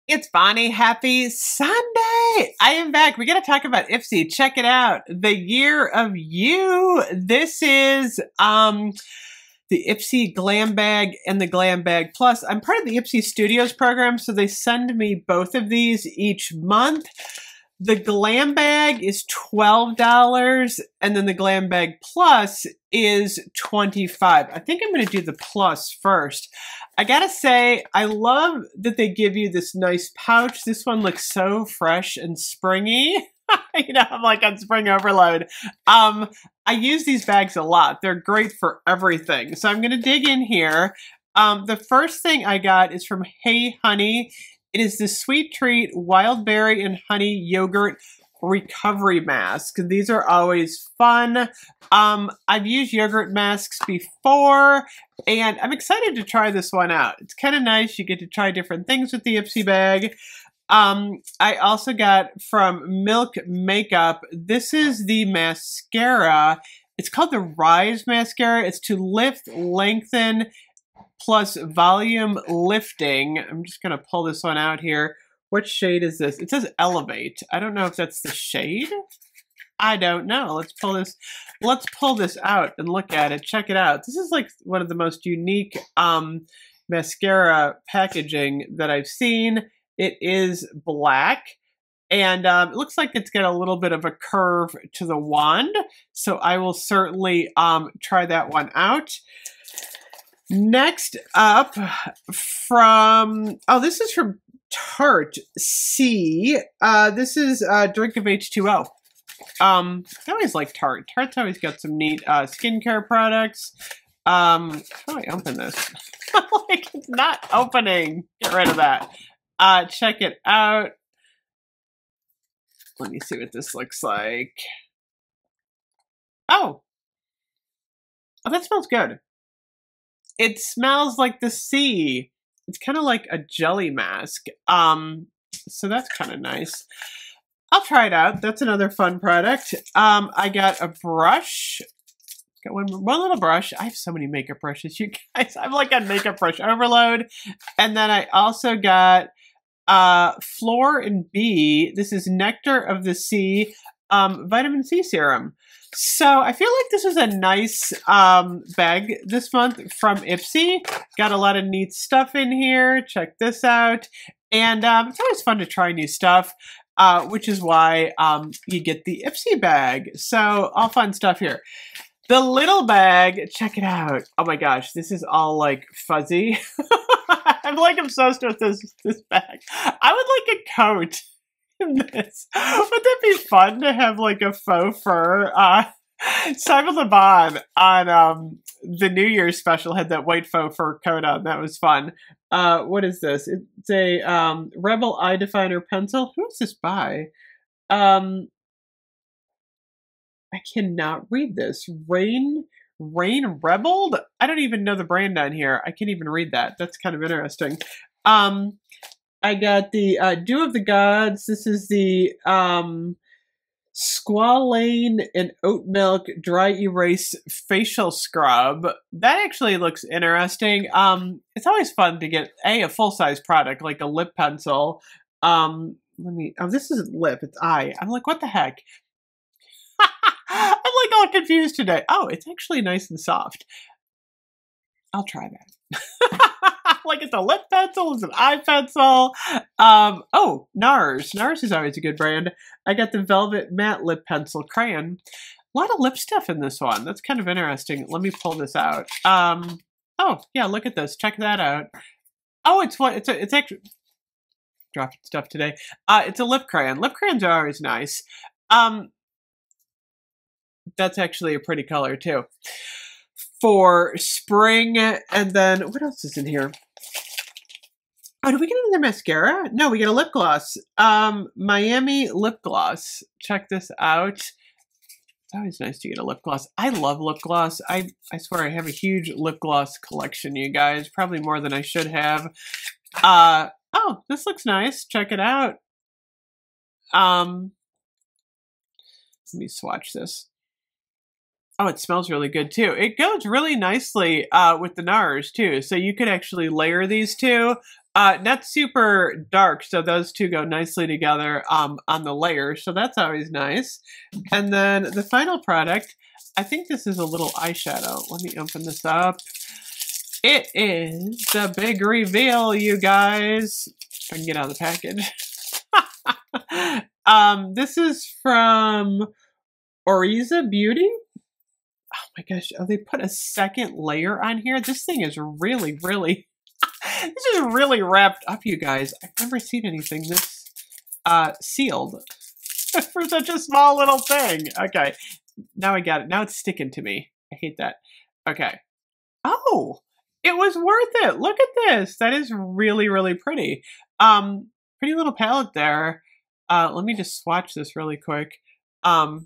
It's Bonnie. Happy Sunday. I am back. We got to talk about Ipsy. Check it out. The Year of You. This is the Ipsy Glam Bag and the Glam Bag Plus. I'm part of the Ipsy Studios program, so they send me both of these each month. The Glam Bag is $12, and then the Glam Bag Plus is $25. I think I'm going to do the Plus first. I gotta say, I love that they give you this nice pouch. This one looks so fresh and springy. You know, I'm like on spring overload. I use these bags a lot. They're great for everything. So I'm going to dig in here. The first thing I got is from Hey Honey. It is the Sweet Treat Wild Berry and Honey Yogurt Recovery Mask. These are always fun. I've used yogurt masks before, and I'm excited to try this one out. It's kind of nice. You get to try different things with the Ipsy bag. I also got from Milk Makeup. This is the mascara. It's called the Rise Mascara. It's to lift, lengthen, plus volume lifting. I'm just going to pull this one out here. What shade is this? It says Elevate. I don't know if that's the shade. I don't know. Let's pull this out and look at it. Check it out. This is like one of the most unique mascara packaging that I've seen. It is black, and it looks like it's got a little bit of a curve to the wand. So I will certainly try that one out. Next up this is from Tarte C. This is a drink of H2O. I always like Tarte. Tarte's always got some neat skincare products. How do I open this? Like, it's not opening. Get rid of that. Check it out. Let me see what this looks like. Oh, that smells good. It smells like the sea. It's kind of like a jelly mask. So that's kind of nice. I'll try it out. That's another fun product. I got a brush. Got one little brush. I have so many makeup brushes, you guys. I'm like on makeup brush overload. And then I also got Flor and Bee. This is Nectar of the Sea vitamin C serum. So I feel like this was a nice bag this month from Ipsy. Got a lot of neat stuff in here. Check this out. And it's always fun to try new stuff, which is why you get the Ipsy bag. So all fun stuff here. The little bag, check it out. Oh my gosh, this is all like fuzzy. I'm like obsessed with this bag. I would like a coat in this. Would that be fun to have like a faux fur? Simon Le Bon on the New Year's special had that white faux fur coat on. That was fun. What is this? It's a Rebel Eye Definer pencil. Who is this by? I cannot read this. Rain Rebelled? I don't even know the brand on here. I can't even read that. That's kind of interesting. I got the Dew of the Gods. This is the Squalane and Oat Milk Dry Erase Facial Scrub. That actually looks interesting. It's always fun to get a full-size product like a lip pencil. This isn't lip, it's eye. I'm like, what the heck? I'm like all confused today. Oh, it's actually nice and soft. I'll try that. Like it's a lip pencil, it's an eye pencil. Oh, NARS. NARS is always a good brand. I got the Velvet Matte Lip Pencil Crayon. A lot of lip stuff in this one. That's kind of interesting. Let me pull this out. Oh, yeah, look at this. Check that out. Oh, it's actually dropping stuff today. It's a lip crayon. Lip crayons are always nice. That's actually a pretty color too. For spring, and then what else is in here? Oh, did we get another mascara? No, we get a lip gloss. Miami lip gloss. Check this out. It's always nice to get a lip gloss. I love lip gloss. I swear I have a huge lip gloss collection, you guys. Probably more than I should have. Oh, this looks nice. Check it out. Let me swatch this. Oh, it smells really good too. It goes really nicely with the NARS too. So you could actually layer these two. Not super dark, so those two go nicely together on the layers, so that's always nice. And then the final product, I think this is a little eyeshadow. Let me open this up. It is the big reveal, you guys. If I can get out of the package. This is from Oriza Beauty. Oh my gosh, oh, they put a second layer on here. This thing is really, really, this is really wrapped up, you guys. I've never seen anything this sealed for such a small little thing. Okay, now I got it. Now it's sticking to me. I hate that. Okay. Oh, it was worth it. Look at this. That is really, really pretty. Pretty little palette there. Let me just swatch this really quick. Not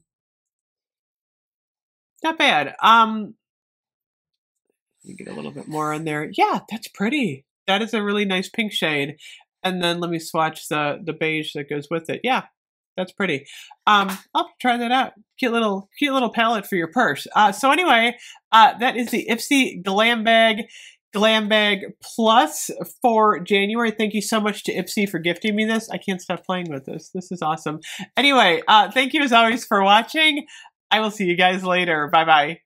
bad. Let me get a little bit more in there. Yeah, that's pretty. That is a really nice pink shade. And then let me swatch the beige that goes with it. Yeah, that's pretty. I'll try that out. Cute little palette for your purse. So anyway, that is the Ipsy Glam Bag Plus for January. Thank you so much to Ipsy for gifting me this. I can't stop playing with this. This is awesome. Anyway, thank you as always for watching. I will see you guys later. Bye-bye.